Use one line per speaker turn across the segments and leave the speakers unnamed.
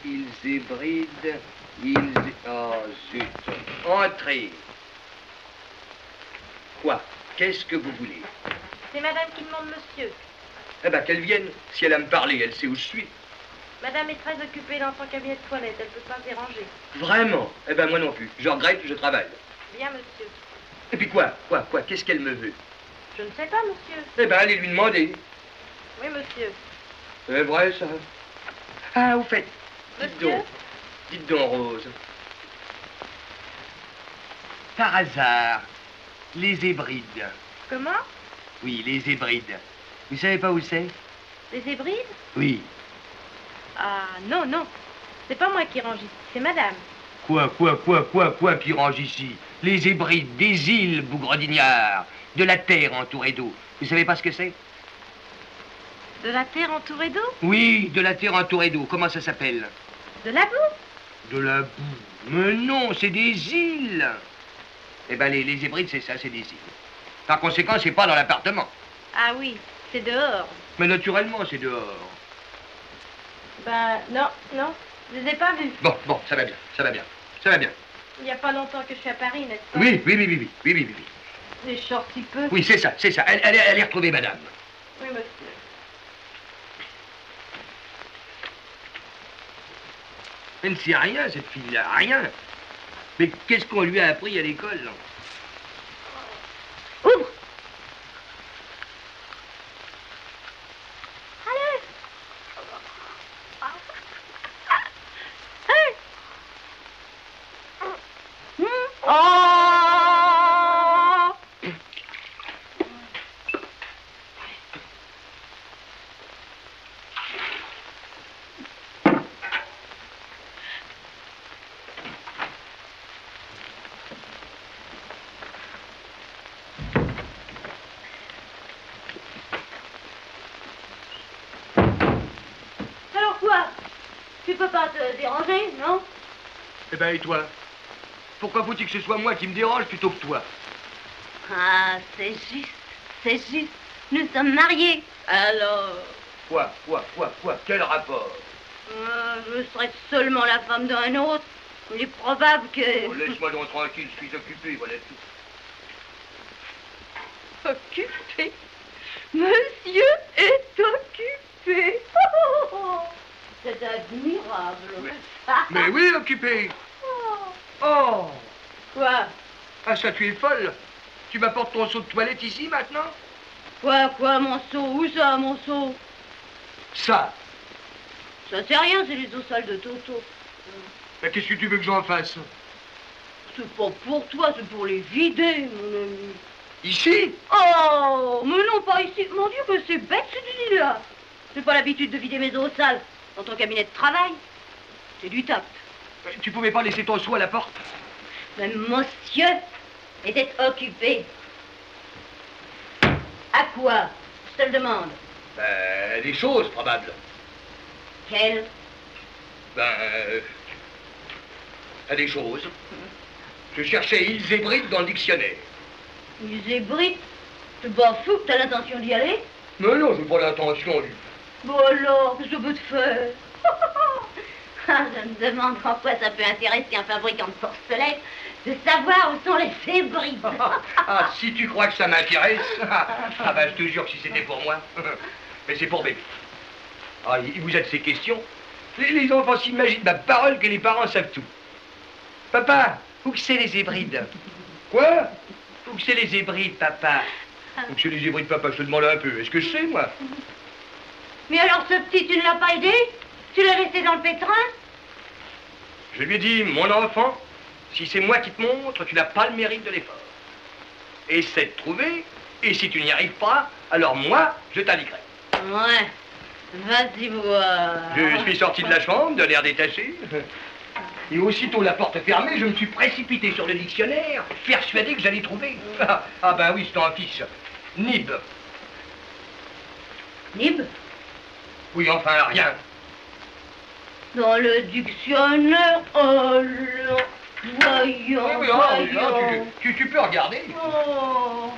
ils hybrident, ils... Oh, zut. Entrez. Quoi? Qu'est-ce que vous voulez?
C'est madame qui demande monsieur.
Eh ben, qu'elle vienne. Si elle a me parler, elle sait où je suis.
Madame est très occupée dans son cabinet de toilette, elle ne peut pas se déranger.
Vraiment? Eh ben, moi non plus. Je regrette, je travaille.
Bien, monsieur.
Et puis quoi? Qu'est-ce qu'elle me veut?
Je ne sais pas, monsieur.
Eh ben, allez lui demander.
Oui, monsieur.
C'est vrai, ça? Ah, au fait,
Monsieur?
Dites donc, Rose. Par hasard, les Hébrides.
Comment?
Oui, les Hébrides. Vous savez pas où c'est?
Les hybrides?
Oui.
Ah, non, non. C'est pas moi qui range ici, c'est madame.
Quoi qui range ici? Les Hébrides, des îles bougredinières, de la terre entourée d'eau. Vous savez pas ce que c'est?
De la terre entourée d'eau?
Oui, de la terre entourée d'eau. Comment ça s'appelle?
De la boue?
De la boue. Mais non, c'est des îles. Eh ben, les Hébrides, c'est ça, c'est des îles. Par conséquent, c'est pas dans l'appartement.
Ah oui, c'est dehors.
Mais naturellement, c'est dehors.
Ben, non, non, je les ai pas vus.
Bon, ça va bien.
Il n'y a pas longtemps que je suis à Paris, n'est-ce pas?
Oui.
J'ai sorti peu.
Oui, c'est ça. Elle est retrouvée, madame.
Oui, monsieur.
Elle ne sait rien, cette fille-là, rien. Mais qu'est-ce qu'on lui a appris à l'école?
Ouvre! Allez! Hey! Oh! Alors quoi? Tu peux pas te déranger, non?
Eh ben, et toi? Pourquoi faut-il que ce soit moi qui me dérange plutôt que toi?
Ah, c'est juste, c'est juste. Nous sommes mariés. Alors,
Quoi? Quel rapport?
je serai seulement la femme d'un autre. Il est probable que...
Oh, laisse-moi donc tranquille, je suis occupé, voilà tout.
Occupé? Monsieur est occupé. C'est admirable.
Oui. Mais oui, occupé.
Oh.
Oh!
Quoi?
Ah, ça, tu es folle. Tu m'apportes ton seau de toilette ici, maintenant?
Quoi, mon seau? Où ça, mon seau?
Ça.
Ça c'est rien, c'est les eaux sales de Toto.
Mais qu'est-ce que tu veux que j'en fasse?
C'est pas pour toi, c'est pour les vider, mon ami.
Ici?
Oh, mais non, pas ici. Mon Dieu, que c'est bête, cette idée-là. J'ai pas l'habitude de vider mes eaux sales dans ton cabinet de travail. C'est du tact.
Tu pouvais pas laisser ton seau à la porte?
Mais monsieur était occupé. À quoi? Je te le demande.
Ben, des choses probables.
Quelles?
À des choses. Je cherchais îles Hébrides dans le dictionnaire.
Les hébrides? C'est pas fou que t'as l'intention d'y aller?
Mais non, j'ai pas l'intention, lui.
Bon alors, qu'est-ce que ça peut te faire? Ah, je me demande en quoi ça peut intéresser un fabricant de porcelaine de savoir où sont les hébrides.
Ah, si tu crois que ça m'intéresse, ah ben, je te jure que si c'était pour moi. Mais c'est pour bébé. Ah, il vous a de ces questions. Les enfants s'imaginent ma parole que les parents savent tout. Papa, où que c'est les Hébrides? Quoi? Où que c'est les Hébrides, papa? Où que c'est les Hébrides, papa? Je te demande un peu. Est-ce que je sais, moi?
Mais alors ce petit, tu ne l'as pas aidé? Tu l'as laissé dans le pétrin?
Je lui ai dit, mon enfant, si c'est moi qui te montre, tu n'as pas le mérite de l'effort. Essaie de trouver, et si tu n'y arrives pas, alors moi, je t'indiquerai.
Ouais, vas-y voir.
Je suis sorti de la chambre, de l'air détaché. Et aussitôt la porte fermée, je me suis précipité sur le dictionnaire, persuadé que j'allais trouver. Ah ben oui, c'est un fiche. Nib.
Nib?
Oui, enfin, rien.
Dans le dictionnaire, alors, voyons,
Oui,
voyons.
tu peux regarder.
Oh.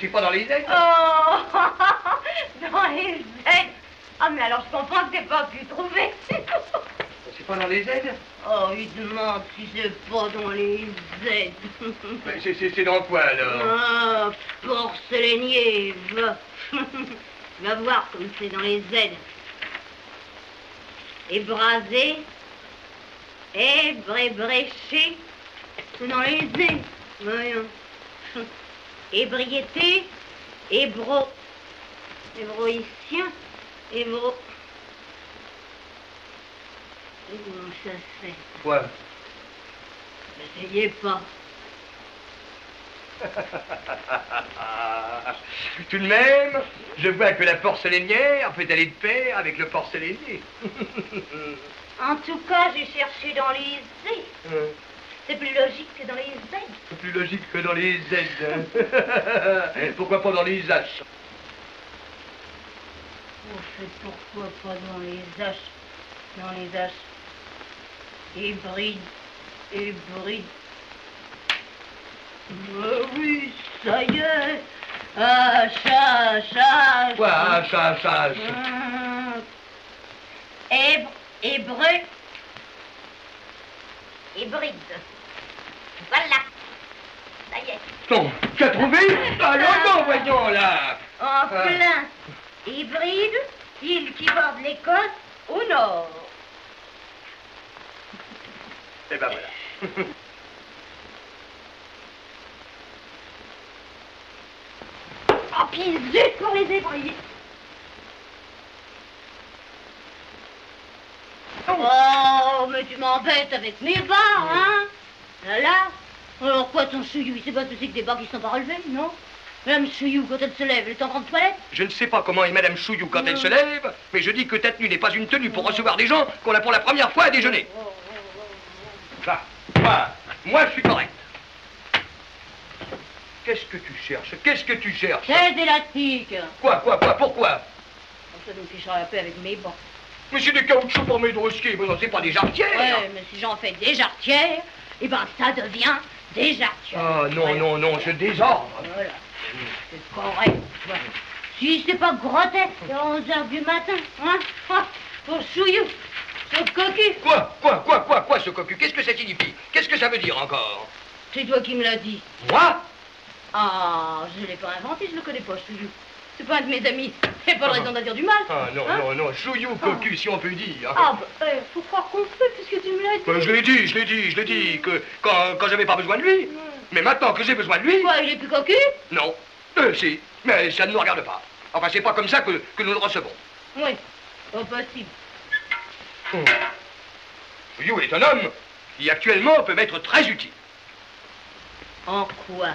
C'est pas dans les aides?
Oh, dans les aides. Ah, mais alors je comprends que t'aies pas pu trouver.
C'est pas dans les aides?
Oh, il demande si c'est pas dans les aides.
Mais c'est dans quoi, alors?
Ah, porcelainier, va. Va voir comme c'est dans les aides. Ébrasé, ébréché, c'est dans les aides. Voyons. Ébriété, hébroïcien, hébro... Et comment ça se fait?
Quoi?
N'essayez pas.
Tout de même, je vois que la porcelainière peut aller de pair avec le porcelainier.
En tout cas, j'ai cherché dans les aides. C'est plus logique que dans les aides.
C'est plus logique que dans les aides. Pourquoi pas dans les H?
Oh, c'est pourquoi pas dans les H? Dans les H. Hybride. Oui, ça y est. H.
Quoi, H?
Hébreu. Hybride. Voilà. Ça y est.
Non, tu as trouvé? Ah non, voyons, là.
En plein. Hybride, île qui borde l'Écosse au nord.
Eh ben voilà.
Oh, puis zut pour les hybrides. Oh, mais tu m'embêtes avec mes bas, hein? Là. Alors quoi, ton chouillou, il sait pas ce que c'est que des bas qui sont pas relevés, non? Madame Chouillou, quand elle se lève, elle est en grande toilette?
Je ne sais pas comment est Madame Chouillou quand elle se lève, mais je dis que ta tenue n'est pas une tenue pour recevoir des gens qu'on a pour la première fois à déjeuner. Moi, je suis correct. Qu'est-ce que tu cherches?
Chaise élastique.
Quoi? Pourquoi?
Comme ça, je me ficherai la paix avec mes bancs.
Mais c'est des caoutchoucs pour mes drosquets, mais non, c'est pas des jarretières.
Ouais, mais si j'en fais des jarretières, eh ben ça devient des jarretières.
Ah, non, je désordre.
Voilà. C'est correct. Voilà. Si c'est pas grotesque à 11h du matin, hein? Ah, pour Chouillou, ce cocu.
Quoi, ce cocu? Qu'est-ce que ça signifie? Qu'est-ce que ça veut dire encore?
C'est toi qui me l'as dit.
Moi?
Ah, je l'ai pas inventé, je le connais pas, Chouillou. C'est pas un de mes amis. C'est pas de raison d'en dire du mal.
Ah, non, Chouillou, cocu, si on peut dire.
Ah, bah, faut croire qu'on peut, puisque tu me l'as dit.
Ben, je l'ai dit, que quand j'avais pas besoin de lui. Mais maintenant que j'ai besoin de lui...
Quoi, il est plus cocu?
Non. Si, mais ça ne nous regarde pas. Enfin, c'est pas comme ça que nous le recevons.
Oui, pas possible.
Chouillou est un homme qui, actuellement, peut m'être très utile.
En quoi?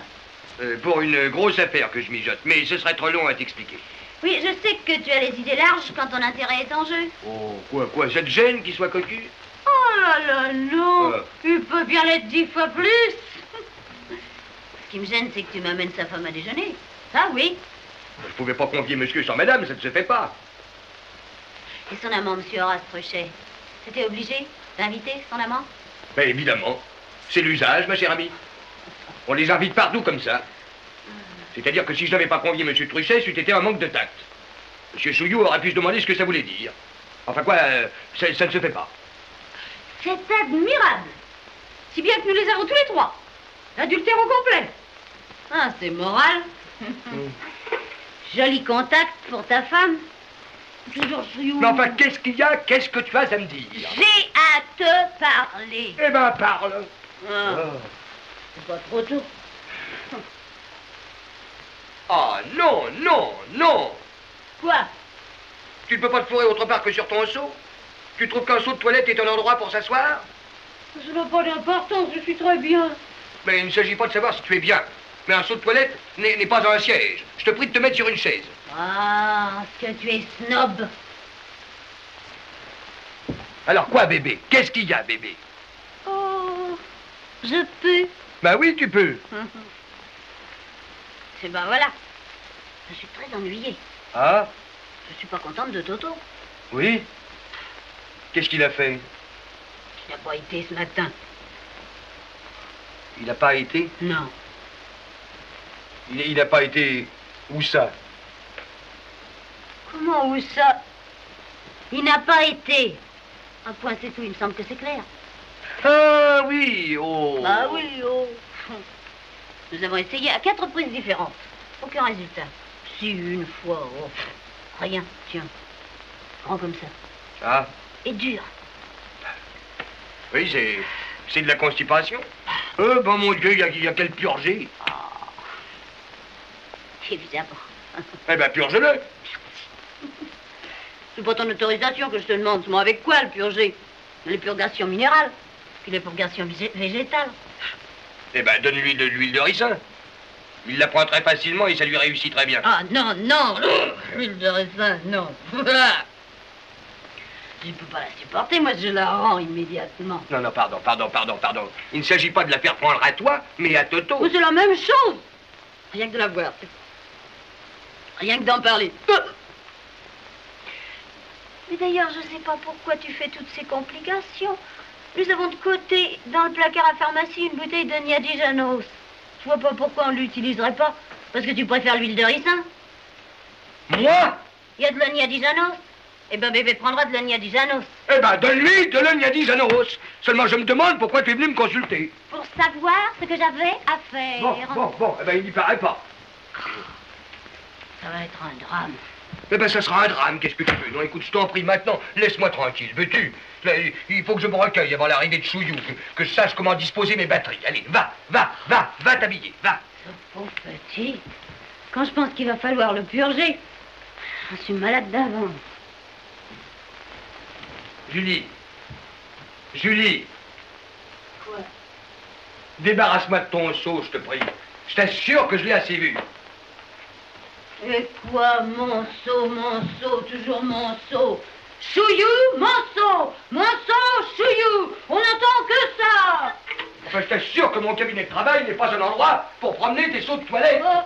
Pour une grosse affaire que je mijote, mais ce serait trop long à t'expliquer.
Oui, je sais que tu as les idées larges quand ton intérêt est en jeu.
Oh, quoi, ça te gêne qu'il soit cocu?
Oh là, non, il peut bien l'être 10 fois plus. Ce qui me gêne, c'est que tu m'amènes sa femme à déjeuner. Ça, oui.
Je pouvais pas convier monsieur sans madame, ça ne se fait pas.
Et son amant, monsieur Horace Truchet, c'était obligé d'inviter son amant?
Ben évidemment. C'est l'usage, ma chère amie. On les invite partout comme ça. C'est-à-dire que si je n'avais pas convié monsieur Truchet, c'eût été un manque de tact. Monsieur Chouillou aurait pu se demander ce que ça voulait dire. Enfin quoi, ça ne se fait pas.
C'est admirable. Si bien que nous les avons tous les trois. L'adultère au complet. Ah, c'est moral. Joli contact pour ta femme. Toujours Chouillou.
Mais enfin, qu'est-ce qu'il y a? Qu'est-ce que tu as à me dire?
J'ai à te parler.
Eh ben, parle.
C'est pas trop tôt.
Ah, non.
Quoi?
Tu ne peux pas te fourrer autre part que sur ton seau? Tu trouves qu'un seau de toilette est un endroit pour s'asseoir?
Ça n'a pas d'importance, je suis très bien.
Mais il ne s'agit pas de savoir si tu es bien. Mais un seau de toilette n'est pas un siège. Je te prie de te mettre sur une chaise.
Ah, ce que tu es snob.
Alors quoi, bébé? Qu'est-ce qu'il y a, bébé?
Oh, je peux.
Ben oui, tu peux.
C'est ben voilà. Je suis très ennuyée.
Ah?
Je suis pas contente de Toto.
Oui? Qu'est-ce qu'il a fait?
Il n'a pas été ce matin.
Il n'a pas été?
Non.
Il n'a pas été Où ça?
Comment où ça? Il n'a pas été. Un point, c'est tout, il me semble que c'est clair.
Ah oui, oh.
Bah oui, oh. Nous avons essayé à 4 reprises différentes. Aucun résultat. Si, une fois, oh. Rien, tiens. Grand comme ça.
Ah.
Et dur.
Oui, c'est de la constipation. Ben mon Dieu, il y a qu'elle purger.
Oh. Évidemment.
Eh ben, purge-le.
C'est pas ton autorisation que je te demande. Moi, avec quoi le purger? Les purgations minérales, puis les purgations végétales.
Eh ben, donne-lui de l'huile de ricin. Il la prend très facilement et ça lui réussit très bien.
Ah non, non, l'huile de ricin, non. Je ne peux pas la supporter, moi je la rends immédiatement.
Non, non, pardon. Il ne s'agit pas de la faire prendre à toi, mais à Toto.
Oh, c'est la même chose. Rien que de la voir. Rien que d'en parler. Mais d'ailleurs, je ne sais pas pourquoi tu fais toutes ces complications. Nous avons de côté, dans le placard à pharmacie, une bouteille de Niadijanos. Je vois pas pourquoi on ne l'utiliserait pas. Parce que tu préfères l'huile de ricin.
Moi?
Il y a de la Niadijanos. Eh ben, bébé prendra de la Niadijanos.
Eh ben, donne-lui de l'Oniadijanos. Seulement, je me demande pourquoi tu es venu me consulter.
Pour savoir ce que j'avais à faire.
Bon, eh ben, il n'y paraît pas.
Ça va être un drame.
Eh ben, ça sera un drame, qu'est-ce que tu veux? Non, écoute, je t'en prie maintenant, laisse-moi tranquille, veux-tu? Il faut que je me recueille avant l'arrivée de Chouillou, que je sache comment disposer mes batteries. Allez, va t'habiller, va.
Ce pauvre petit, quand je pense qu'il va falloir le purger, je suis malade d'avance.
Julie.
Quoi?
Débarrasse-moi de ton seau, je te prie. Je t'assure que je l'ai assez vu.
Et quoi, mon seau, toujours mon seau. Chouillou, mon seau, Chouillou, on n'entend que ça.
Enfin, je t'assure que mon cabinet de travail n'est pas un endroit pour promener tes seaux de toilette.
Oh.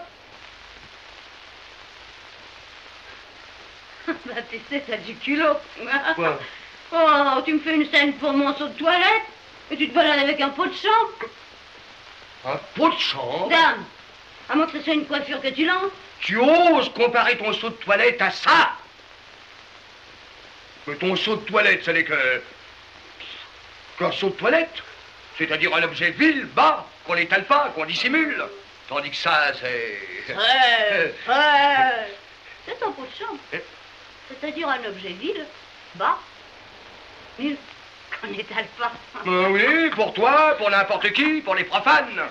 Bah, tu sais, t'as du culot.
Quoi?
Oh, tu me fais une scène pour mon seau de toilette et tu te balades avec un pot de chambre.
Un pot de chambre?
Dame, à moins que ce soit une coiffure que tu lances.
Tu oses comparer ton seau de toilette à ça? Mais ton seau de toilette, ce n'est qu'un seau de toilette. C'est-à-dire un objet vil, bas, qu'on n'étale pas, qu'on dissimule. Tandis que ça, c'est...
C'est ton pot de chambre. C'est-à-dire un objet vide, bas, nul, qu'on n'étale pas.
Oui, pour toi, pour n'importe qui, pour les profanes.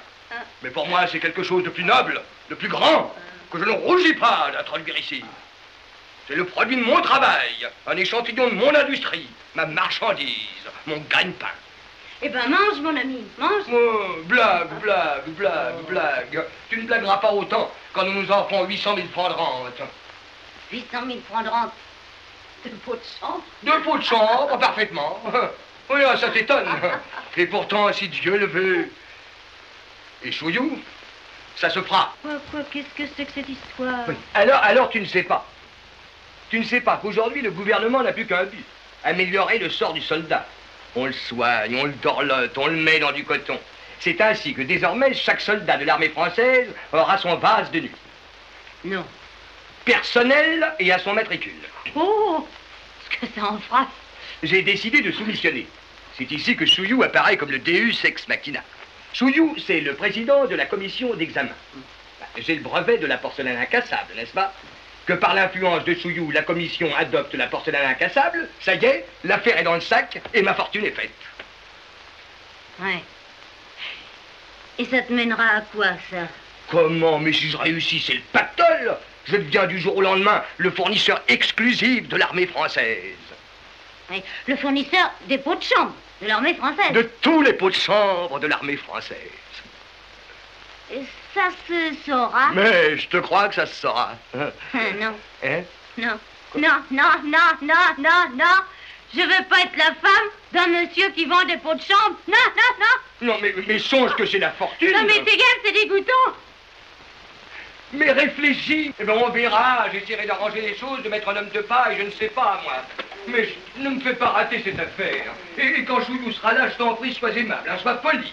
Mais pour moi, c'est quelque chose de plus noble, de plus grand, que je ne rougis pas d'introduire ici. C'est le produit de mon travail, un échantillon de mon industrie, ma marchandise, mon gagne-pain.
Eh ben, mange, mon ami, mange.
Oh, blague. Tu ne blagueras pas autant quand nous nous en ferons 800 000 francs de rente.
800 000 francs de rente. De pot de chambre.
De pot de chambre, parfaitement. Oui, ça t'étonne. Et pourtant, si Dieu le veut... Et Chouillou, ça se fera.
Quoi, qu'est-ce que c'est que cette histoire?
Oui. Alors tu ne sais pas. Tu ne sais pas qu'aujourd'hui, le gouvernement n'a plus qu'un but. Améliorer le sort du soldat. On le soigne, on le dorlote, on le met dans du coton. C'est ainsi que désormais, chaque soldat de l'armée française aura son vase de nuit.
Non.
Personnel et à son matricule.
Oh, ce que ça en frappe.
J'ai décidé de soumissionner. C'est ici que Chouillou apparaît comme le Deus ex machina. Chouillou, c'est le président de la commission d'examen. J'ai le brevet de la porcelaine incassable, n'est-ce pas? Que par l'influence de Chouillou, la commission adopte la porcelaine incassable, ça y est, l'affaire est dans le sac et ma fortune est faite.
Ouais. Et ça te mènera à quoi, ça?
Comment? Mais si je réussis, c'est le pactole. Je deviens du jour au lendemain le fournisseur exclusif de l'armée française.
Ouais. Le fournisseur des pots de chambre de l'armée française.
De tous les pots de chambre de l'armée française.
Et ça se saura?
Mais je te crois que ça se saura.
Non.
Hein?
Non. Je veux pas être la femme d'un monsieur qui vend des pots de chambre. Non.
Non, mais songe que c'est la fortune.
Non, mais c'est grave, c'est dégoûtant.
Mais réfléchis. Eh ben, on verra. J'essaierai d'arranger les choses, de mettre un homme de paille, je ne sais pas, moi. Mais ne me fais pas rater cette affaire. Et quand Chouillou sera là, je t'en prie, sois aimable, hein, sois poli.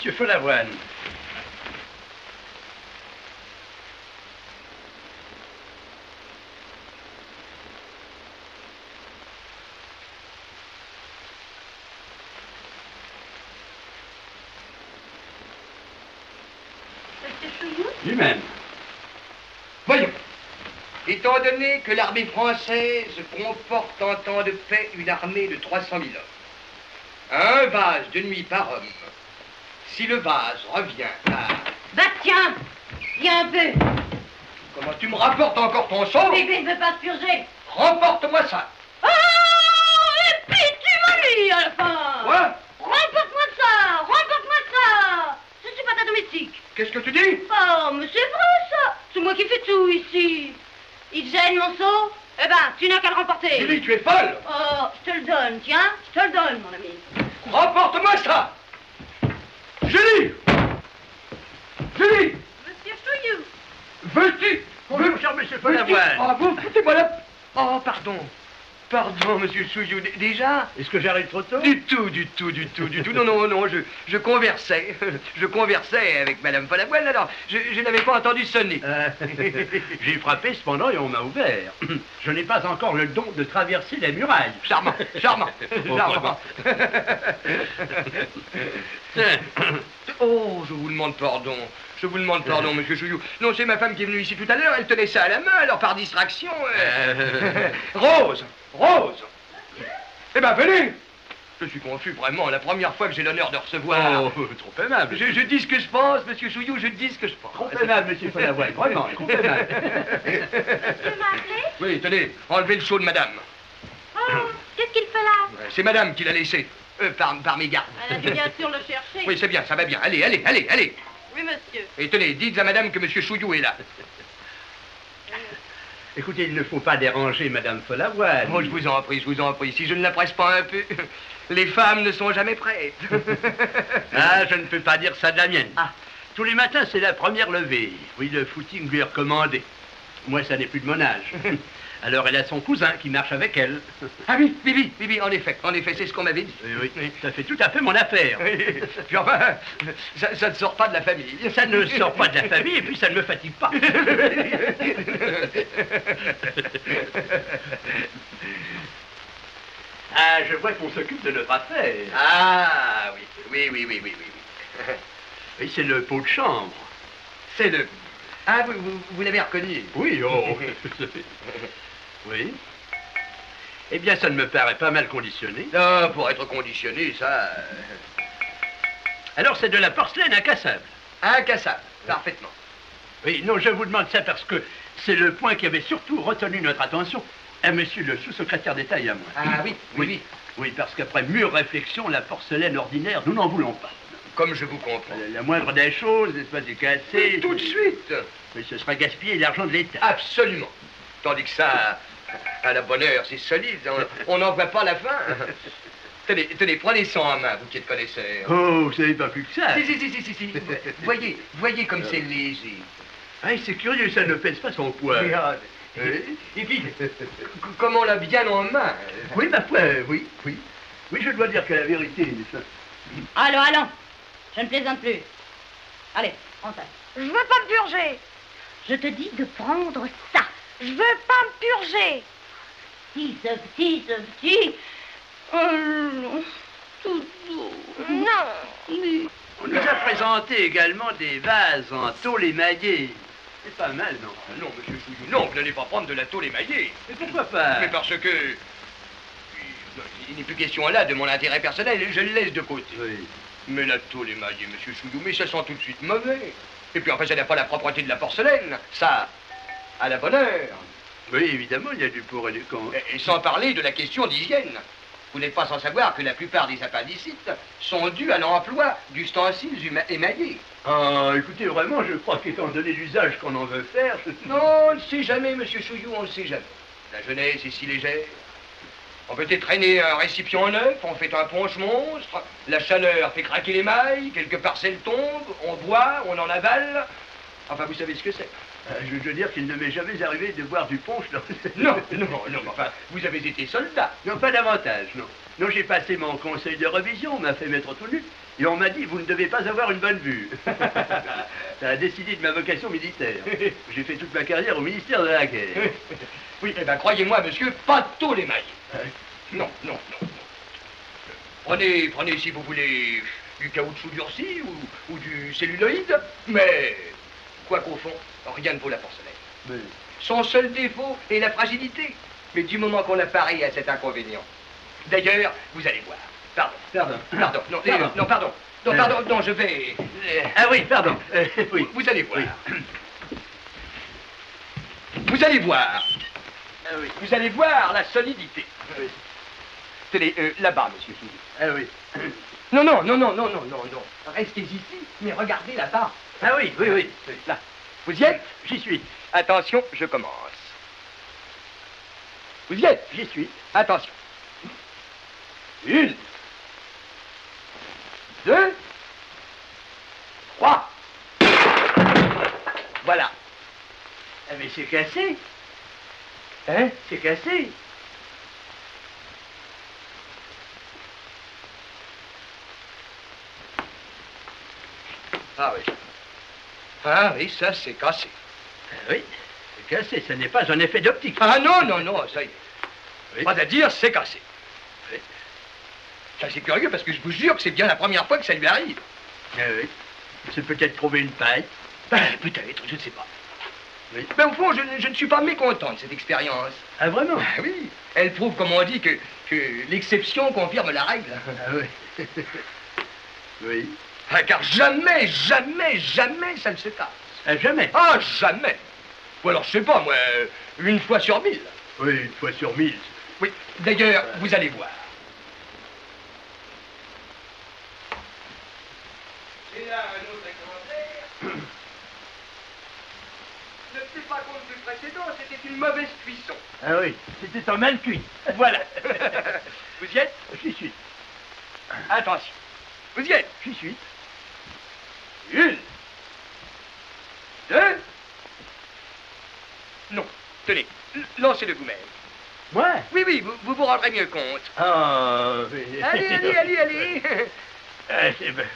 Monsieur Follavoine.
Monsieur Chouillou?
Lui-même.
Voyons. Étant donné que l'armée française comporte en temps de paix une armée de 300 000 hommes, un vase de nuit par homme, si le vase revient à...
Bah tiens, viens un peu.
Comment tu me rapportes encore ton sang?
Bébé ne veut pas se purger.
Remporte-moi ça.
Oh, et puis tu m'as mis à la fin.
Quoi?
Remporte-moi ça, remporte-moi ça. Je suis pas ta domestique.
Qu'est-ce que tu dis?
Oh, mais c'est vrai ça. C'est moi qui fais tout ici. Il te gêne mon seau? Eh ben, tu n'as qu'à le remporter.
Julie, tu es folle.
Oh, je te le donne, tiens, je te le donne, mon ami.
Remporte-moi ça. Julie. Julie.
Monsieur Chouillou.
Veux-tu?
Bonjour, cher monsieur Follavoine.
Ah, vous foutez-moi là. Oh, pardon. Pardon, monsieur Chouillou. Déjà?
Est-ce que j'arrive trop tôt?
Du tout. Non, je conversais. Je conversais avec madame Follavoine, alors je n'avais pas entendu sonner.
J'ai frappé cependant et on m'a ouvert. Je n'ai pas encore le don de traverser les murailles.
Charmant. Oh, je vous demande pardon. Monsieur Chouillou. Non, c'est ma femme qui est venue ici tout à l'heure, elle tenait ça à la main, alors par distraction... Rose. Eh ben, venez. Je suis confus, vraiment, la première fois que j'ai l'honneur de recevoir...
Oh, trop aimable.
Je dis ce que je pense, monsieur Chouillou, je dis ce que je pense.
Trop aimable, monsieur Follavoine. Vraiment, trop aimable.
Tu m'as appelé?
Oui, tenez, enlevez le seau de madame.
Oh, qu'est-ce qu'il fait là?
C'est madame qui l'a laissé, par mes gardes.
Elle a dû bien sûr le chercher.
Oui, c'est bien, ça va bien. Allez.
Oui, monsieur.
Et tenez, dites à madame que monsieur Chouillou est là.
Écoutez, il ne faut pas déranger madame Follavoine.
Oh, je vous en prie. Si je ne la presse pas un peu, les femmes ne sont jamais prêtes.
Ah, je ne peux pas dire ça de la mienne. Ah, tous les matins, c'est la première levée. Oui, le footing lui est recommandé. Moi, ça n'est plus de mon âge. Alors, elle a son cousin qui marche avec elle.
Ah oui, en effet, c'est ce qu'on m'avait dit.
Oui, ça fait tout à fait mon affaire.
Puis enfin, ça ne sort pas de la famille.
Ça ne sort pas de la famille et puis ça ne me fatigue pas. Ah, je vois qu'on s'occupe de notre affaire.
Ah, oui.
Oui, c'est le pot de chambre.
C'est le... Ah, vous l'avez reconnu?
Oui, oh. Oui. Eh bien, ça ne me paraît pas mal conditionné.
Non, pour être conditionné, ça...
Alors, c'est de la porcelaine incassable.
Incassable, parfaitement.
Oui, non, je vous demande ça parce que c'est le point qui avait surtout retenu notre attention à monsieur le sous-secrétaire d'État et à moi.
Ah oui.
Oui, parce qu'après mûre réflexion, la porcelaine ordinaire, nous n'en voulons pas.
Comme je vous comprends.
La moindre des choses, n'est-ce pas, c'est cassé...
Mais tout de suite.
Mais ce sera gaspiller l'argent de l'État.
Absolument. Tandis que ça, à la bonne heure, c'est solide. On n'en voit pas la fin. Tenez, prenez ça en main, vous qui êtes connaisseur.
Oh, vous savez pas plus que ça.
Si. Voyez comme c'est léger.
Ah, c'est curieux, ça ne pèse pas son poids.
Et puis, comme on l'a bien en main.
Oui, ma foi, oui. Oui, je dois dire que la vérité, n'est-ce pas?
Allons, je ne plaisante plus. Allez, on tasse.
Je veux pas me purger.
Je te dis de prendre ça.
Je veux pas me purger.
Petit. Oh non, tout doux.
Non.
On nous a présenté également des vases en tôle émaillée. C'est pas mal, non?
Non, monsieur Chouillou, non, vous n'allez pas prendre de la tôle émaillée.
Mais pourquoi pas?
Mais parce que... Il n'est plus question là de mon intérêt personnel, je le laisse de côté.
Oui.
Mais la tôle émaillée, monsieur Chouillou, mais ça sent tout de suite mauvais. Et puis enfin, ça n'a pas la propreté de la porcelaine. Ça, à la bonne heure.
Oui, évidemment, il y a du pour et du contre.
Et sans parler de la question d'hygiène. Vous n'êtes pas sans savoir que la plupart des appendicites sont dus à l'emploi d'ustensiles émaillés.
Ah, écoutez, vraiment, je crois qu'étant donné l'usage qu'on en veut faire...
Non, on ne sait jamais, monsieur Chouillou, on ne sait jamais. La jeunesse est si légère. On peut traîner un récipient neuf, on fait un punch monstre, la chaleur fait craquer les mailles, quelques parcelles tombent, on boit, on en avale. Enfin, vous savez ce que c'est.
Je veux dire qu'il ne m'est jamais arrivé de boire du punch dans...
Non, enfin, vous avez été soldat.
Non, pas davantage, non. Non, j'ai passé mon conseil de révision, on m'a fait mettre tout nu. Et on m'a dit, vous ne devez pas avoir une bonne vue. Ça a décidé de ma vocation militaire. J'ai fait toute ma carrière au ministère de la Guerre.
Oui, eh bien, croyez-moi, monsieur, pas tôt les mailles. Non, non, non. Prenez, si vous voulez, du caoutchouc durci ou du celluloïde, mais, quoi qu'au fond, rien ne vaut la porcelaine.
Mais...
Son seul défaut est la fragilité. Mais du moment qu'on a pareil à cet inconvénient. D'ailleurs, vous allez voir. Pardon. Non, je vais...
Ah oui, pardon. Oui.
Vous allez voir. Oui. Vous allez voir.
Ah oui.
Vous allez voir la solidité.
Oui.
Tenez, là-bas, monsieur Soulier.
Ah oui.
Non. Restez ici, mais regardez là-bas.
Ah oui.
Là. Vous y êtes?
J'y suis.
Attention, je commence. Vous y êtes?
J'y suis.
Attention. 1, 2, 3. Voilà.
Ah mais c'est cassé.
Hein?
C'est cassé.
Ah oui. Ah oui, ça c'est cassé.
Ah oui, c'est cassé, ce n'est pas un effet d'optique.
Ah non, ça y est.
Oui.
Pas à dire, c'est cassé.
Oui.
Ça c'est curieux parce que je vous jure que c'est bien la première fois que ça lui arrive.
Ah oui. C'est peut-être trouver une paille.
Ben, peut-être, je ne sais pas.
Oui.
Mais au fond, je ne suis pas mécontent de cette expérience.
Ah vraiment?
Ah oui, elle prouve, comme on dit, que l'exception confirme la règle.
Ah oui. Oui.
Ah, car jamais ça ne se casse.
Ah, jamais.
Ah, jamais. Ou alors, je sais pas, moi, 1 fois sur 1000.
Oui, 1 fois sur 1000.
Oui, d'ailleurs, vous allez voir. Et là, un autre exemplaire. Ne tenez pas compte du précédent, c'était une mauvaise cuisson.
Ah oui, c'était un mal cuit.
Voilà. Vous y êtes?
J'y suis.
Attention. Vous y êtes?
J'y suis.
1, 2. Non, tenez, lancez-le vous-même.
Moi?
Oui, vous vous rendrez mieux compte.
Ah, oui.
Allez.
Ah, c'est ben...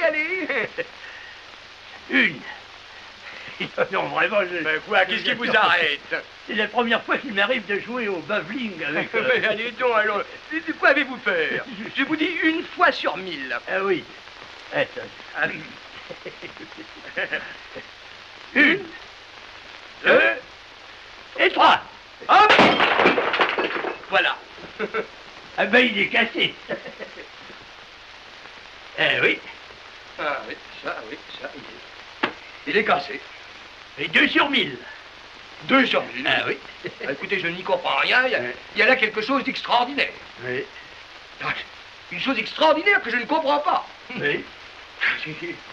Allez.
1. Non, vraiment,
Mais quoi, qu'est-ce qui vous arrête?
C'est la première fois qu'il m'arrive de jouer au bowling avec...
Mais allez donc, alors, de quoi avez-vous peur? Je vous dis 1 fois sur 1000.
Ah oui. Attends. 1, 2 et 3.
Hop! Voilà.
Ah ben, il est cassé. Eh oui.
Ah oui, ça, il est cassé.
Et 2 sur 1000.
2 sur 1000.
Ah oui.
Ah, écoutez, je n'y comprends rien. Il y a là quelque chose d'extraordinaire.
Oui.
Une chose extraordinaire que je ne comprends pas.
Oui.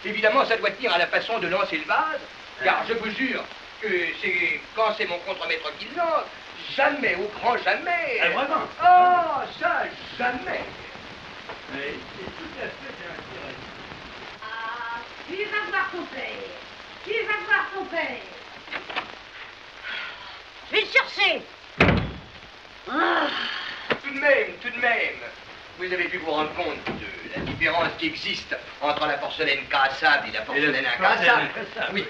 Évidemment, ça doit tenir à la façon de lancer le vase, car je vous jure que c'est quand c'est mon contremaître qui le lance, jamais, au grand jamais.
Ah, vraiment?
Oh, ça, jamais.
Oui, c'est tout à fait intéressant.
Ah, tu vas voir ton père. Je vais le chercher. Ah.
Tout de même, vous avez dû vous rendre compte de la différence qui existe entre la porcelaine cassable et la porcelaine incassable. Oui,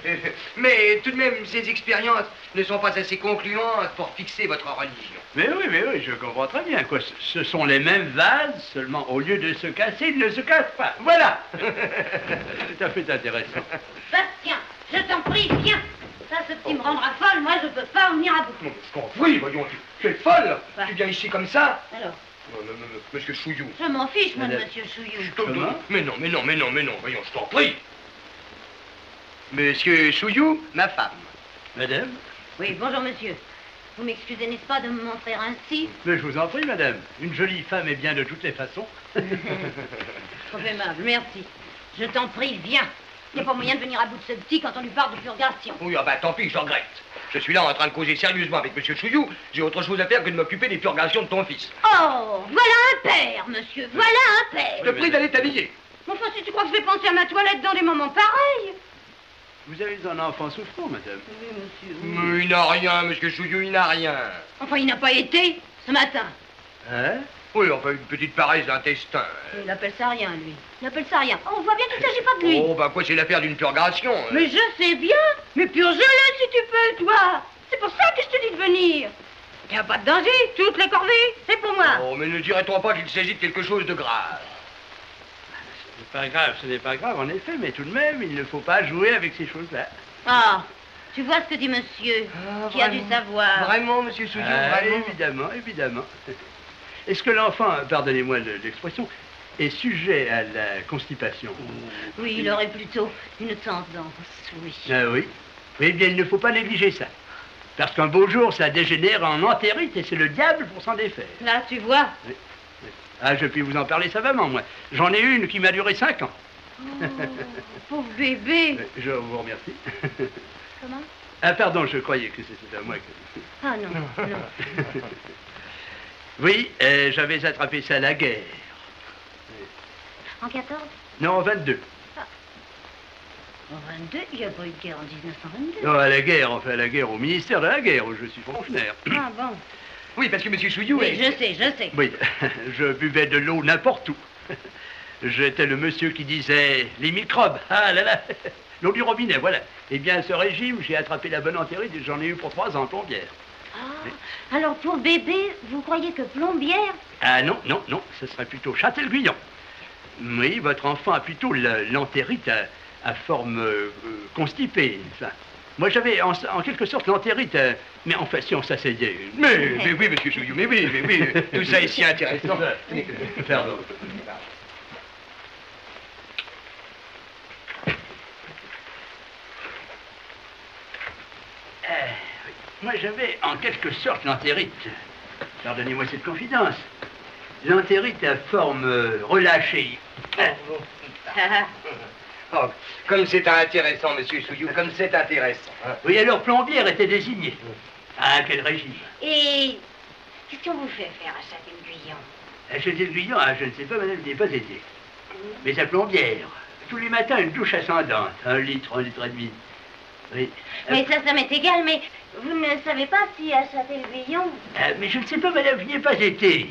mais tout de même, ces expériences ne sont pas assez concluantes pour fixer votre religion.
Mais oui, je comprends très bien. Quoi. Ce sont les mêmes vases, seulement au lieu de se casser, ils ne se cassent pas.
Voilà.
Tout à fait intéressant.
Bastien, je t'en prie, viens. Ça, ce qui me rendra folle, moi, je peux pas en venir à bout.
Non, je t'en prie, voyons, tu es folle.
Ouais.
Tu viens ici comme ça.
Alors,
Non, monsieur Chouillou.
je m'en fiche, moi, de
Madame.
monsieur Chouillou.
Comment?
Mais non, voyons, je t'en prie. Monsieur Chouillou, ma femme.
Madame?
Oui, bonjour, monsieur. Vous m'excusez, n'est-ce pas, de me montrer ainsi?
Mais je vous en prie, madame. Une jolie femme est bien de toutes les façons.
Trop aimable, merci. Je t'en prie, viens. Il n'y a pas moyen de venir à bout de ce petit quand on lui parle de purgation.
Oui, ah bah tant pis, je regrette. Je suis là en train de causer sérieusement avec monsieur Chouillou. J'ai autre chose à faire que de m'occuper des purgations de ton fils.
Oh, voilà un père, monsieur, voilà un père.
Je te prie d'aller t'habiller.
Mais enfin, si tu crois que je vais penser à ma toilette dans des moments pareils.
Vous avez un enfant souffrant, madame.
Oui, monsieur.
Mais il n'a rien, monsieur Chouillou, il n'a rien.
Enfin, il n'a pas été ce matin.
Hein?
Oui, enfin, une petite paresse d'intestin.
Il appelle ça rien, lui. Il appelle ça rien. Oh, on voit bien qu'il ne s'agit pas de lui.
Oh, bah quoi, c'est l'affaire d'une purgation.
Mais je sais bien. Mais purge-le si tu peux, toi. C'est pour ça que je te dis de venir. Il n'y a pas de danger. Toutes les corvées, c'est pour moi.
Oh, mais ne dirait-on pas qu'il s'agit de quelque chose de grave?
Ce n'est pas grave, en effet, mais tout de même, il ne faut pas jouer avec ces choses-là.
Ah, tu vois ce que dit monsieur, qui a dû savoir.
Vraiment, monsieur Souillot, vraiment?
Évidemment, évidemment. Est-ce que l'enfant, pardonnez-moi l'expression, est sujet à la constipation?
Oui, il aurait plutôt une tendance, oui.
Ah oui. Eh bien, il ne faut pas négliger ça. Parce qu'un beau jour, ça dégénère en entérite et c'est le diable pour s'en défaire.
Là, tu vois.
Oui. Ah, je puis vous en parler savamment, moi. J'en ai une qui m'a duré 5 ans.
Oh, pauvre bébé.
Je vous remercie.
Comment?
Ah, pardon, je croyais que c'était à moi que...
Ah non, non.
Oui, j'avais attrapé ça à la guerre.
En 14?
Non, en 22.
En 22? Il n'y a pas eu de guerre en 1922.
Non, à la guerre, enfin à la guerre, au ministère de la guerre, où je suis fonctionnaire.
Ah bon?
Oui, parce que monsieur Souillot
Oui,
est...
je sais.
Oui, je buvais de l'eau n'importe où. J'étais le monsieur qui disait les microbes, ah là là, l'eau du robinet, voilà. Eh bien, ce régime, j'ai attrapé la bonne entérite et j'en ai eu pour 3 ans, plombière.
Ah, alors pour bébé, vous croyez que plombière?
Ah non, non, non, ce serait plutôt Châtel-Guyon. Oui, votre enfant a plutôt l'entérite à forme constipée, ça. Moi, j'avais en quelque sorte l'entérite, mais enfin, si on s'asseyait...
Mais oui, monsieur Souillot, mais oui, tout ça est si intéressant.
Pardon. Moi, j'avais en quelque sorte l'entérite. Pardonnez-moi cette confidence. L'entérite à forme relâchée.
Oh, comme c'est intéressant, monsieur Souillot, comme c'est intéressant.
Oui, alors plombière était désignée. Ah, quel régime.
Et qu'est-ce qu'on vous fait faire à Châtel-Guyon?
À Châtel-Guyon, ah, je ne sais pas, madame, je n'ai pas été. Mais à plombière, tous les matins, une douche ascendante. 1 litre, 1 litre et demi. Oui.
Mais ça m'est égal, mais vous ne savez pas si à Châtel-Guyon...
Mais je ne sais pas, madame, je n'y ai pas été.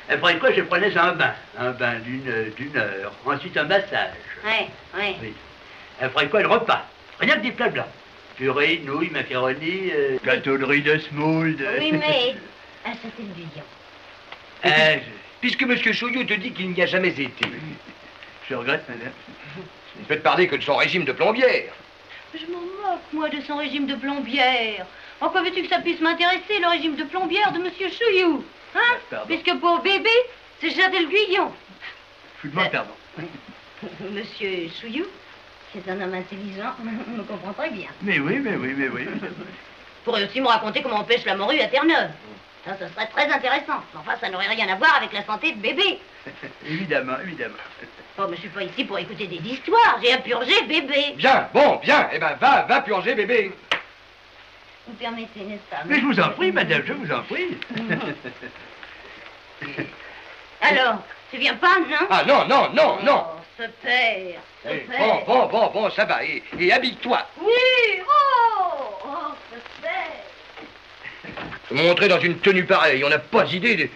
Après quoi, je prenais un bain d'une heure. Ensuite, un massage.
Oui.
Après quoi, le repas. Rien que des plats blancs. Purée, nouilles, macaroni, gâteau de riz de semoule.
Oui, mais à Châtel-Guyon.
Puisque monsieur Souillot te dit qu'il n'y a jamais été.
Je regrette, madame.
Il ne peut te parler que de son régime de plombière.
Je m'en moque, moi, de son régime de plombière. En quoi veux-tu que ça puisse m'intéresser, le régime de plombière de monsieur Souillot? Hein?
Pardon.
Puisque pour bébé, c'est Châtel-Guyon.
Je vous demande pardon.
Monsieur Souillot, c'est un homme intelligent, on me comprend très bien.
Mais oui.
Pourrait aussi me raconter comment on pêche la morue à Terre-Neuve. Ça serait très intéressant. Mais enfin, ça n'aurait rien à voir avec la santé de bébé.
Évidemment.
Oh, mais je suis pas ici pour écouter des histoires. J'ai à purger bébé.
Bien. Eh ben, va purger bébé.
Vous permettez, n'est-ce pas?
Mais je vous en prie, madame, je vous en prie.
Alors, tu viens pas, non?
Ah non.
Oh, ce père.
Bon, ça va. Et habille-toi.
Oui, oh, ce père.
Montrer dans une tenue pareille, on n'a pas d'idée de...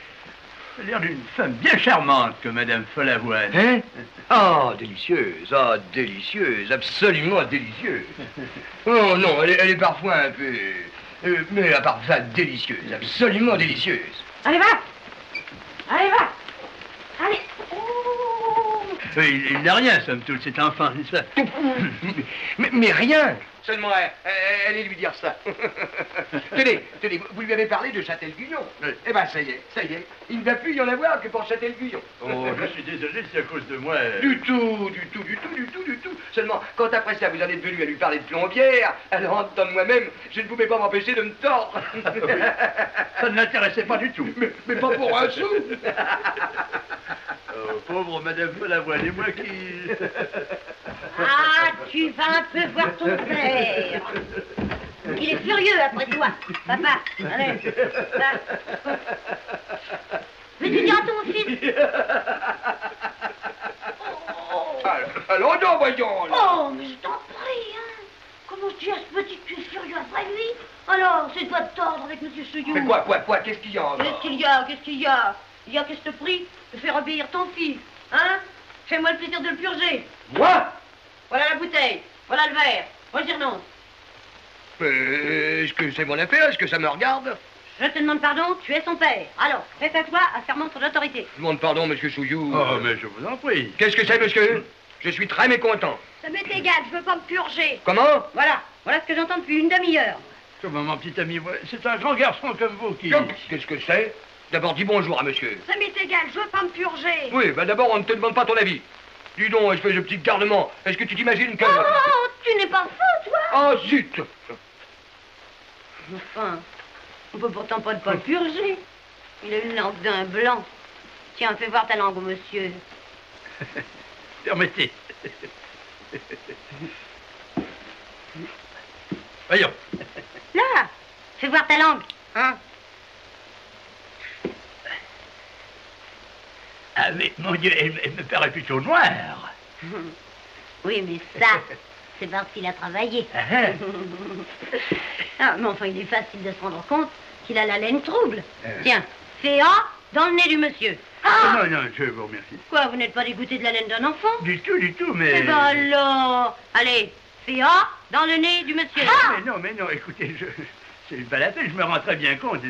Ça a l'air d'une femme bien charmante que madame Follavoine.
Hein? Ah, délicieuse, absolument délicieuse. Oh non, elle est parfois un peu... mais à part ça, délicieuse, absolument délicieuse.
Allez, va. Allez. Oh.
Il n'a rien, somme toute, cet enfant, n'est-ce pas?
mais rien. Seulement, allez lui dire ça. Tenez, vous lui avez parlé de Châtel-Guyon.
Oui.
Eh ben, ça y est. Il ne va plus y en avoir que pour Châtel-Guyon.
Oh, je suis désolé, c'est à cause de moi.
Du tout. Seulement, quand après ça, vous en êtes venu à lui parler de plombière, alors en temps de moi-même, je ne pouvais pas m'empêcher de me tordre.
Ça ne l'intéressait pas du tout.
Mais pas pour un sou.
Oh, pauvre madame Follavoine, et moi qui...
Ah, tu vas un peu voir ton père. Il est furieux après toi. Papa, allez. Va. Veux-tu dire à ton fils?
Alors, non, voyons. Là.
Oh, mais je t'en prie, hein. Comment tu es petit, tu es furieux après lui. Alors, c'est toi de tordre avec Monsieur Souillou.
Mais quoi? Qu'est-ce qu'il y a encore?
Qu'est-ce qu'il y a? Il y a que je te prie de faire obéir ton fils. Hein? Fais-moi le plaisir de le purger.
Moi?
Voilà la bouteille. Voilà le verre. Moi, j'y renonce.
Est-ce que c'est mon affaire? Est-ce que ça me regarde?
Je te demande pardon, tu es son père. Alors, fais-toi un serment sur l'autorité.
Je demande pardon, monsieur Souillou.
Oh, mais je vous en prie.
Qu'est-ce que c'est, monsieur? Je suis très mécontent.
Ça m'est égal, je veux pas me purger.
Comment?
Voilà ce que j'entends depuis une demi-heure.
Comment, mon petit ami, c'est un grand garçon comme vous qui...
Qu'est-ce que c'est? D'abord, dis bonjour à monsieur.
Ça m'est égal, je veux pas me purger.
Oui, d'abord, on ne te demande pas ton avis. Dis donc, espèce de petit garnement, est-ce que tu t'imagines que...
Oh, tu n'es pas fou, toi.
Oh, zut!
Enfin, on peut pourtant pas le purger. Il a une langue d'un blanc. Tiens, fais voir ta langue, monsieur.
Permettez. Voyons.
Là, fais voir ta langue, hein.
Ah, mais mon Dieu, elle me paraît plutôt noire.
Oui, mais ça, c'est parce qu'il a travaillé. Ah, mais enfin, il est facile de se rendre compte qu'il a la laine trouble. Tiens, fais A dans le nez du monsieur.
Ah non, je vous remercie.
Quoi, vous n'êtes pas dégoûté de la laine d'un enfant?
Du tout, mais...
Eh ben alors, allez, fais A dans le nez du monsieur.
Mais non, écoutez, c'est pas la peine, je me rends très bien compte,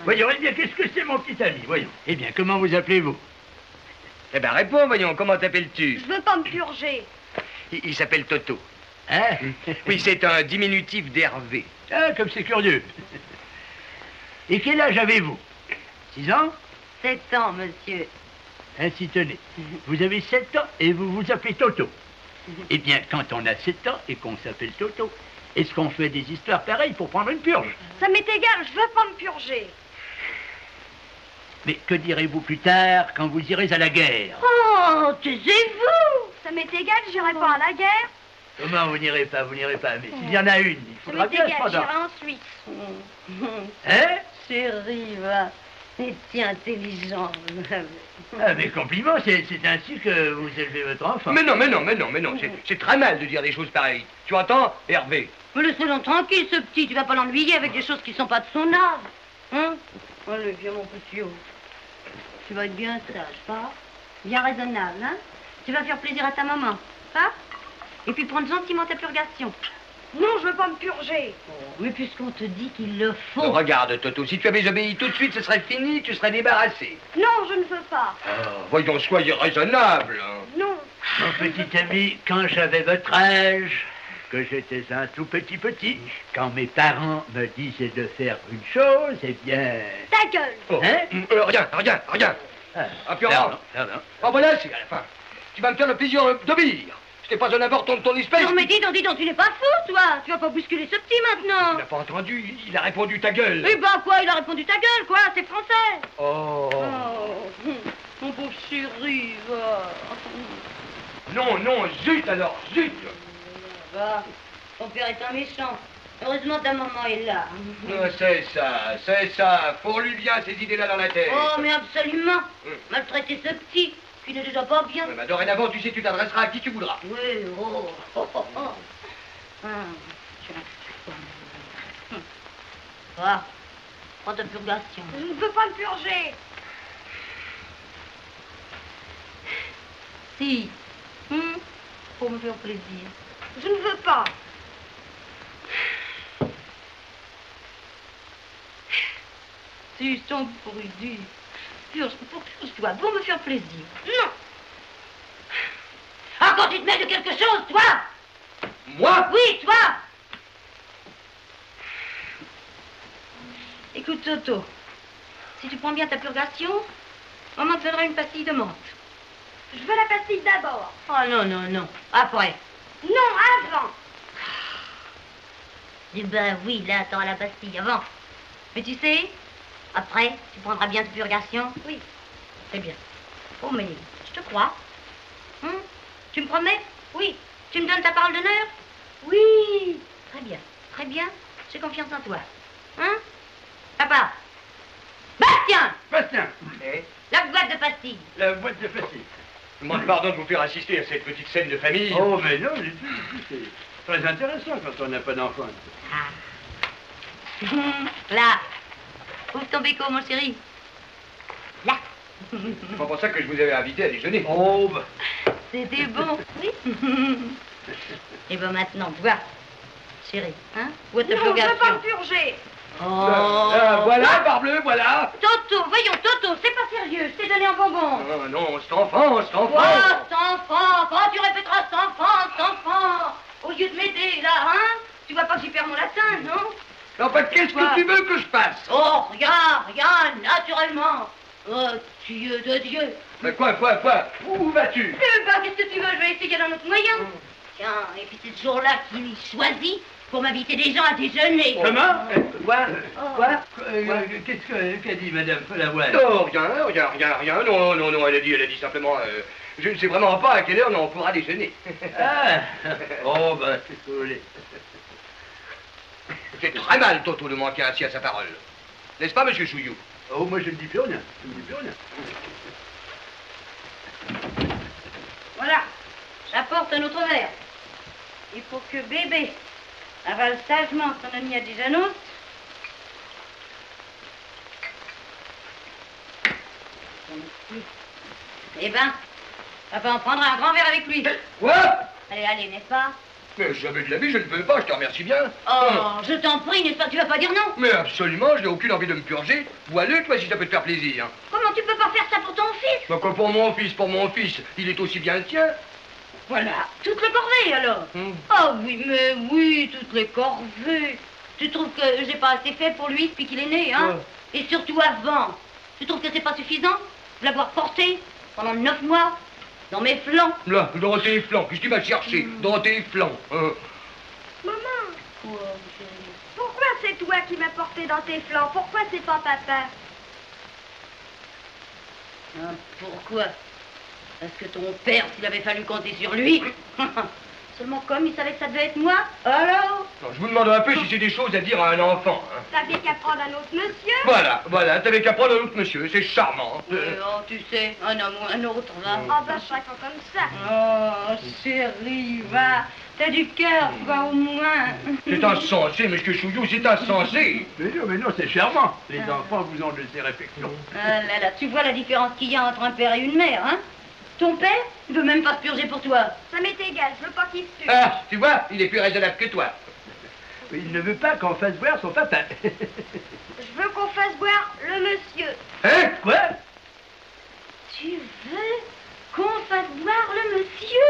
Voyons, eh bien, qu'est-ce que c'est, mon petit ami? Voyons. Eh bien, comment vous appelez-vous?
Eh ben, réponds, voyons, comment t'appelles-tu?
Je veux pas me purger.
Il s'appelle Toto.
Hein?
Oui, c'est un diminutif d'Hervé.
Ah, comme c'est curieux. Et quel âge avez-vous? 6 ans?
7 ans, monsieur.
Ainsi tenez. Vous avez 7 ans et vous vous appelez Toto. Eh bien, quand on a 7 ans et qu'on s'appelle Toto, est-ce qu'on fait des histoires pareilles pour prendre une purge?
Ça m'est égal, je veux pas me purger.
Mais que direz-vous plus tard quand vous irez à la guerre?
Oh, taisez-vous. Ça m'est égal, j'irai pas à la guerre.
Comment vous n'irez pas? Mais s'il y en a une, il
Ça
faudra
m'est
bien
égal,
se
j'irai
prendre.
en Suisse.
Hein?
Chérie, va. C'est intelligent.
Ah, mes compliments, c'est ainsi que vous élevez votre enfant.
Mais non, c'est très mal de dire des choses pareilles. Tu entends, Hervé?
Mais laissez-le tranquille, ce petit. Tu vas pas l'ennuyer avec des choses qui sont pas de son âge. Hein? Allez, viens, mon petit haut. Tu vas être bien sage, pas? Bien raisonnable, hein? Tu vas faire plaisir à ta maman, pas? Et puis prendre gentiment ta purgation. Non, je veux pas me purger. Oh, mais puisqu'on te dit qu'il le faut...
Regarde, Toto, si tu avais obéi tout de suite, ce serait fini, tu serais débarrassé.
Non, je ne veux pas.
Voyons, soyez raisonnable.
Non.
Mon petit ami, quand j'avais votre âge, que j'étais un tout petit, quand mes parents me disaient de faire une chose, eh bien...
Ta gueule.
Oh.
Hein?
Rien. Ah, puis
Pardon.
Oh, voilà, c'est à la fin. Tu vas me faire le plaisir d'obéir. Je n'ai pas un important de ton espèce.
Non, mais dis donc, tu n'es pas fou, toi. Tu vas pas bousculer ce petit
Il
maintenant.
n'a pas entendu, il a répondu ta gueule.
Eh ben quoi, il a répondu ta gueule, quoi. C'est français.
Oh.
Oh, mon pauvre chéri, va.
Non, zut alors, zut.
Va. Ton père est un méchant. Heureusement, ta maman est là.
C'est ça. Pour-lui bien ces idées-là dans la tête.
Oh, mais absolument. Maltraiter ce petit, qui n'est déjà pas bien.
Mais dorénavant, tu sais, tu t'adresseras à qui tu voudras.
Oui, oh. Va, prends ta purgation. Je ne veux pas me purger. Si. Pour me faire plaisir. Je ne veux pas. Tu sens pourri. Purge-toi, pour me faire plaisir. Non. Encore tu te mêles de quelque chose, toi?
Moi?
Oui, toi. Écoute, Toto, si tu prends bien ta purgation, maman te donnera une pastille de menthe. Je veux la pastille d'abord. Oh non. Après. Non, avant. Eh ben oui, là, t'auras la pastille avant. Mais tu sais, après, tu prendras bien ta purgation. Oui. Très bien. Oh, mais je te crois. Tu me promets? Oui. Tu me donnes ta parole d'honneur? Oui. Très bien. J'ai confiance en toi. Hein? Papa. Bastien!
Bastien!
Eh?
La boîte de pastilles.
La boîte de pastilles.
Je demande pardon de vous faire assister à cette petite scène de famille.
Oh, mais non, c'est très intéressant quand on n'a pas d'enfant.
Là. Ouvre ton béco, mon chéri. Là.
C'est pas pour ça que je vous avais invité à déjeuner.
Oh, bah.
C'était bon, oui. Et ben maintenant, bois, chérie, hein? Bois ta
Non, je
purgation.
veux pas me purger.
Oh.
Voilà, Barbleu, voilà.
Toto, voyons, Toto, c'est pas sérieux, je t'ai donné un bonbon.
Non, non, cet enfant, cet enfant.
Quoi, cet enfant? Quand tu répéteras cet enfant, au lieu de m'aider, là, hein? Tu vois pas que j'y perds mon latin, non?
Enfin, qu'est-ce
Quoi?
que tu veux que je fasse?
Oh, rien, naturellement. Oh, Dieu de Dieu.
Mais quoi? Où vas-tu?
Eh ben, qu'est-ce que tu veux? Je vais essayer d'un autre moyen. Tiens, et puis c'est ce jour-là qu'il choisit pour m'inviter des gens à déjeuner.
Comment? Quoi?
Quoi?
Qu'est-ce qu'a dit Madame Follavoine?
Non, rien. Non, elle a dit simplement, je ne sais vraiment pas à quelle heure on pourra déjeuner.
Ah! Oh, ben, c'est ce que vous voulez.
C'est très mal, Toto, de manquer ainsi à sa parole. N'est-ce pas, monsieur Chouillou?
Oh, moi, je ne dis plus rien. Je ne dis plus rien.
Voilà, j'apporte un autre verre. Il faut que bébé avale sagement son ami à Dijanos. Eh ben, papa en prendra un grand verre avec lui.
Quoi?
Allez, n'est-ce pas?
Mais jamais de la vie, je ne peux pas, je te remercie bien.
Oh, je t'en prie, n'est-ce pas? Tu vas pas dire non?
Mais absolument, je n'ai aucune envie de me purger. Vois-le, toi, si ça peut te faire plaisir.
Comment tu peux pas faire ça pour ton fils?
Donc, pour mon fils, il est aussi bien le tien.
Voilà, toutes les corvées alors. Oh oui, mais oui, toutes les corvées. Tu trouves que j'ai pas assez fait pour lui depuis qu'il est né, hein? Et surtout avant. Tu trouves que c'est pas suffisant de l'avoir porté pendant 9 mois dans mes flancs?
Là, Dorothée et Flanc, qu'est-ce que tu vas chercher? Dorothée et Flanc.
Maman,
Oh,
pourquoi c'est toi qui m'as porté dans tes flancs? Pourquoi c'est pas papa?
ah, pourquoi? Parce que ton père, s'il avait fallu compter sur lui, seulement comme il savait que ça devait être moi, alors?
Non, je vous demande un peu si c'est des choses à dire à un enfant. Hein.
T'avais qu'à prendre un autre monsieur?
Voilà, t'avais qu'à prendre un autre monsieur, c'est charmant.
Oh, tu sais, un homme ou un autre, va.
Oh, ben, chacun comme ça.
Oh, chérie, va. T'as du cœur, va au moins.
C'est insensé, monsieur Chouillou, c'est insensé.
Mais non, c'est charmant. Les enfants vous ont de ces réflexions.
Ah là là, tu vois la différence qu'il y a entre un père et une mère, hein? Ton père, il veut même pas se purger pour toi.
Ça m'est égal, je veux pas qu'il se tue.
Ah, tu vois, il est plus raisonnable que toi.
Mais il ne veut pas qu'on fasse boire son papa.
Je veux qu'on fasse boire le monsieur.
Hein?
Quoi?
Tu veux qu'on fasse boire le monsieur?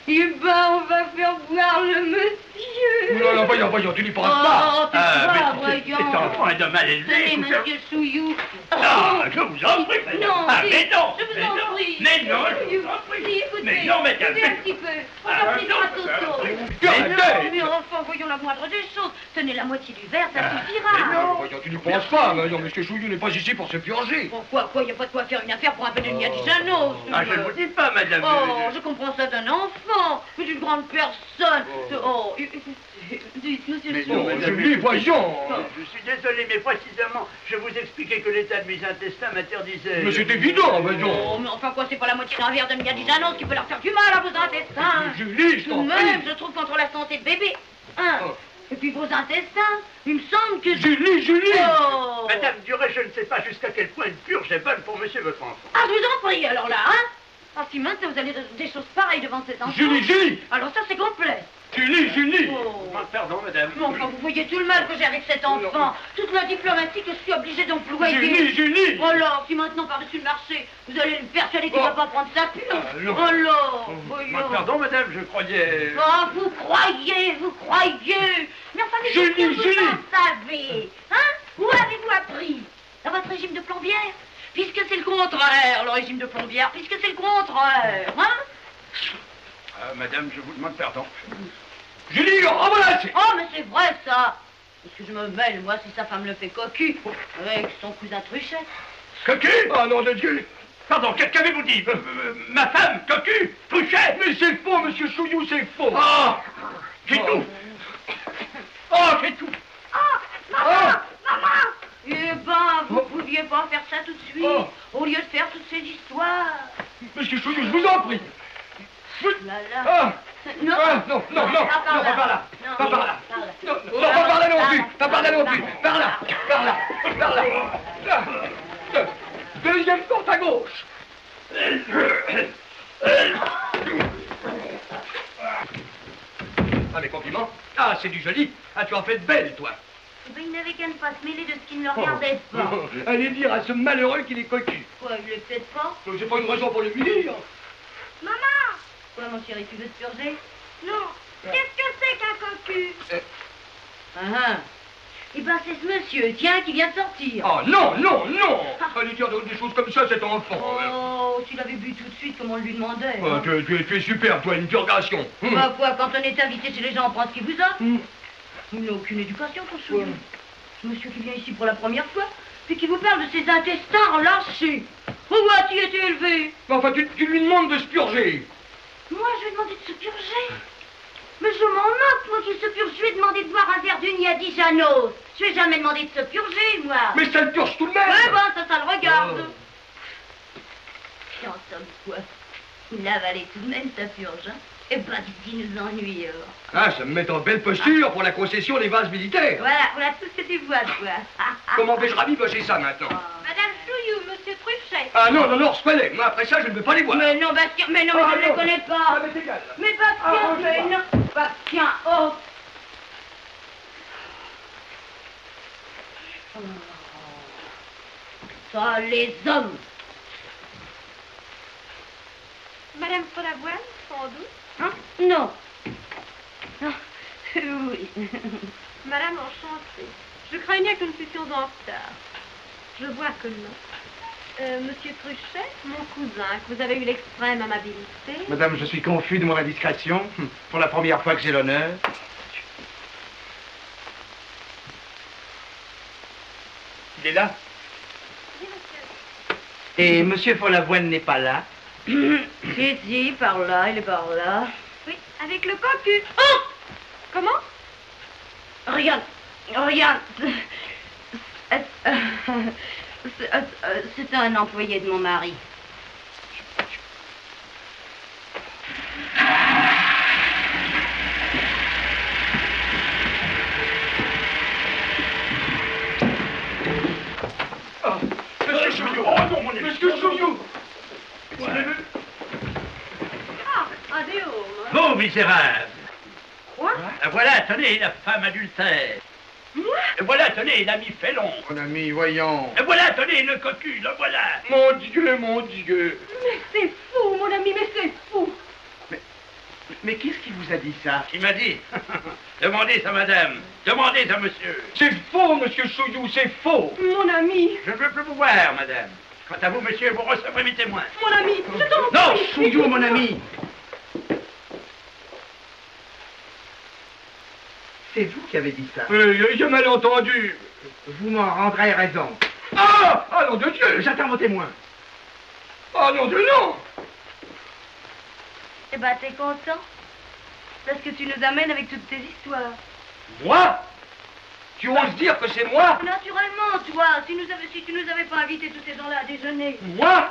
Eh ben, on va faire boire le monsieur.
Non, voyons, tu n'y penses
Oh,
pas.
tu vois,
mais cet
voyons.
enfant est de mal élevé.
Tenez,
faut faire-
monsieur Souillou.
Ah, je vous en prie, madame.
Non,
Ah,
si,
mais non,
je vous
mais
en
non,
prie.
mais non, je vous en prie.
Si, écoutez,
Mais non, madame,
écoutez un
mais-
petit peu. On
Ah,
va finir
non,
à Toto.
Arrêtez.
Mais enfin, voyons la moindre des choses. Tenez la moitié du verre, ça
Mais
suffira.
non.
Voyons, tu n'y penses pas. Mais non, monsieur Chouillou n'est pas ici pour se purger.
Pourquoi, quoi, y a pas de quoi faire une affaire pour un peu de Janos.
Ah, je ne vous dis pas, madame.
Oh, je comprends ça d'un enfant, mais d'une grande personne. Oh, dites, monsieur
Mais
le
non,
Souillou.
Oh, Julie, voyons.
Je suis désolé, mais précisément, je vous expliquais que l'état de mes intestins m'interdisait.
Mais c'est évident,
Oh,
voyons.
mais enfin quoi, c'est pas la moitié d'un verre de Janos qui peut leur faire du mal à vos intestins.
Julie, je
Tout de
t'en
même,
prie.
je trouve qu'entre la santé de bébé, hein,
Oh.
et puis vos intestins, il me semble que...
Julie.
Oh.
Madame Duret, je ne sais pas jusqu'à quel point une purge est bonne pour monsieur votre enfant.
Ah, je vous en prie, alors là, hein. Ah, si maintenant vous allez dire des choses pareilles devant ces enfants...
Julie.
Alors ça, c'est complet.
Julie.
Oh.
Pardon, madame.
Mais enfin, vous voyez tout le mal que j'ai avec cet enfant. Toute la diplomatie que je suis obligée d'employer.
Julie.
Oh là, si maintenant par-dessus le marché, vous allez le persuader qu'il ne va pas prendre sa pure.
Ah, non.
Oh là, voyons.
Pardon, madame, je croyais...
Oh, vous croyez. Mais enfin, mais
Julie,
qu'est-ce que vous
Julie.
en savez? Hein? Où avez-vous appris? Dans votre régime de plombière? Puisque c'est le contraire, le régime de plombière, puisque c'est le contraire, hein?
Madame, je vous demande pardon.
Julie, embrasse.
Oh, mais c'est vrai, ça. Est-ce que je me mêle, moi, si sa femme le fait cocu, avec son cousin Truchette?
Cocu?
Oh, nom de Dieu.
Pardon, qu'avez-vous dit? Ma femme, cocu, Truchet?
Mais c'est faux, monsieur Chouillou, c'est faux.
Oh, j'ai tout. Oh, j'ai tout.
Maman!
Eh ben, vous pouviez pas faire ça tout de suite,
Oh.
au lieu de faire toutes ces histoires.
Monsieur Chouillou, je vous en prie.
Là, là.
Ah,
Non.
ah, non, non, non,
Pas par
non, pas par là.
Non,
Pas par là.
par là.
Non, non, pas par là non plus. Pas par là non plus. Par là, par là, par là. Là. Deuxième porte à gauche. Ah, mes compliments. Ah, c'est du joli. Ah, tu en fais de belle, toi.
Eh ben, il n'avait qu'à ne pas se mêler de ce qui ne le regardait pas.
Allez dire à ce malheureux qu'il est cocu.
Quoi, il l'est peut-être pas?
C'est pas une raison pour le lui dire.
Maman!
Quoi, mon chéri, tu veux te purger?
Non. Qu'est-ce que c'est qu'un cocu?
Ah. Eh ben, c'est ce monsieur, tiens, qui vient de sortir.
Oh, non, non, non. Allez dire des choses comme ça, cet enfant.
Oh, tu l'avais vu tout de suite comme on lui demandait.
Oh,
hein.
tu es super, toi, une purgation.
Bah quoi, quand on est invité chez les gens, on prend ce qu'il vous offre. Il n'a aucune éducation, ton souillon. Ce monsieur qui vient ici pour la première fois, puis qui vous parle de ses intestins relâchés. Où as-tu été élevé?
Mais enfin, tu lui demandes de se purger.
Moi, je lui ai demandé de se purger. Mais je m'en moque, moi qui se purge. Je lui ai demandé de boire un verre d'Unia di Janos. Je lui ai jamais demandé de se purger, moi.
Mais ça le purge tout de même.
Ouais, bon, ça le regarde.
Puis en somme, quoi? Il avalait tout de même ta purge, hein? Et bah, tu nous ennuie, alors.
Ah, ça me met en belle posture pour la concession des bases militaires.
Voilà tout ce que tu vois, toi.
Comment vais-je rabibocher ça maintenant?
Madame Chouillou, monsieur Truchet.
Ah non, non, non, reconnais. Moi, après ça, je ne veux pas les voir.
Mais non, Bastien, mais non, mais
Ah,
je ne les
non.
connais pas.
Ah, mais c'est égal.
Mais Bastien,
Ah,
mais non. Bastien, oh. Ça, les hommes.
Madame Follavoine, sans doute.
Hein? Non. Ah, oui.
Madame, enchantée. Je craignais que nous fussions en retard. Je vois que non. Monsieur Truchet, mon cousin, que vous avez eu l'extrême amabilité.
Madame, je suis confus de mon indiscrétion. Pour la première fois que j'ai l'honneur.
Il est là.
Oui, monsieur.
Et monsieur Follavoine n'est pas là.
Si, par là, il est par là.
Oui, avec le cocu. Oh! Comment?
Regarde. C'est un employé de mon mari.
Ah, monsieur Chouillou. Oh non, mon ami. Monsieur Chouillou.
Ah, un déo.
Vous, misérable!
Quoi?
Voilà, tenez, la femme adultère.
Moi?
Voilà, tenez, l'ami Félon.
Mon ami, voyons.
Voilà, tenez, le cocu, le voilà.
Mon Dieu, mon Dieu.
Mais c'est fou, mon ami, mais c'est fou.
Mais qu'est-ce qui vous a dit ça?
Il m'a dit. Demandez à madame. Demandez à monsieur.
C'est faux, monsieur Chouillou, c'est faux.
Mon ami,
Je ne veux plus vous voir, madame. Quant à vous, monsieur, vous recevrez mes témoins.
mon ami, je t'en
Non,
prie.
Chouillou, mon ami. C'est vous qui avez dit ça.
J'ai mal entendu.
Vous m'en rendrez raison.
Ah! Ah, nom de Dieu!
J'attends vos témoins.
Ah, nom de non!
Eh ben, t'es content? Parce que tu nous amènes avec toutes tes histoires.
Moi? Tu oses dire que c'est moi?
Naturellement, toi, si tu nous avais pas invités tous ces gens-là à déjeuner.
Moi?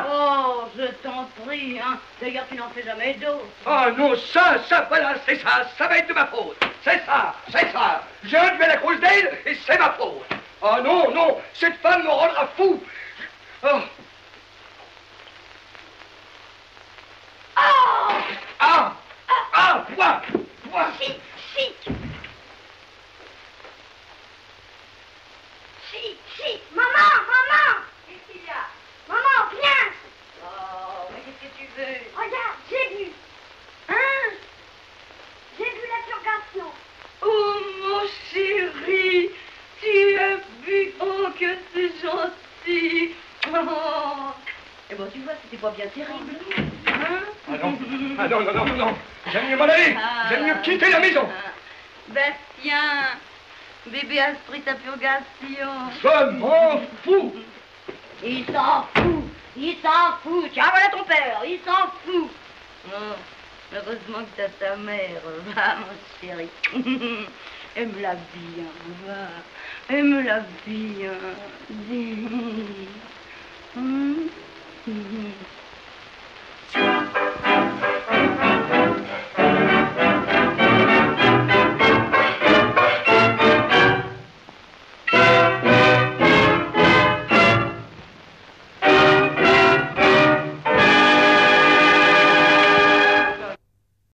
Oh, je t'en prie, hein. D'ailleurs, tu n'en fais jamais d'autres.
Ah non, ça, voilà, c'est ça va être de ma faute. C'est ça. Je devais à la cause d'elle et c'est ma faute. Ah non, non, cette femme me rendra fou. Ah. Toi.
Si, maman! Qu'est-ce qu'il y a? Maman, viens!
Oh, mais qu'est-ce que tu veux?
Regarde, j'ai bu. Hein? J'ai bu la purgation.
Oh, mon chéri, tu as bu. Oh, que c'est gentil. Oh. Eh ben, tu vois, c'était pas bien terrible. Hein?
Ah non. J'aime mieux m'en aller. J'aime mieux quitter la maison.
Bastien, bébé a pris sa purgation.
Je m'en fous.
Il s'en fout. Tiens, voilà ton père, il s'en fout. Oh, heureusement que t'as ta mère. Va, mon chéri. Aime-la bien, va. Aime-la bien.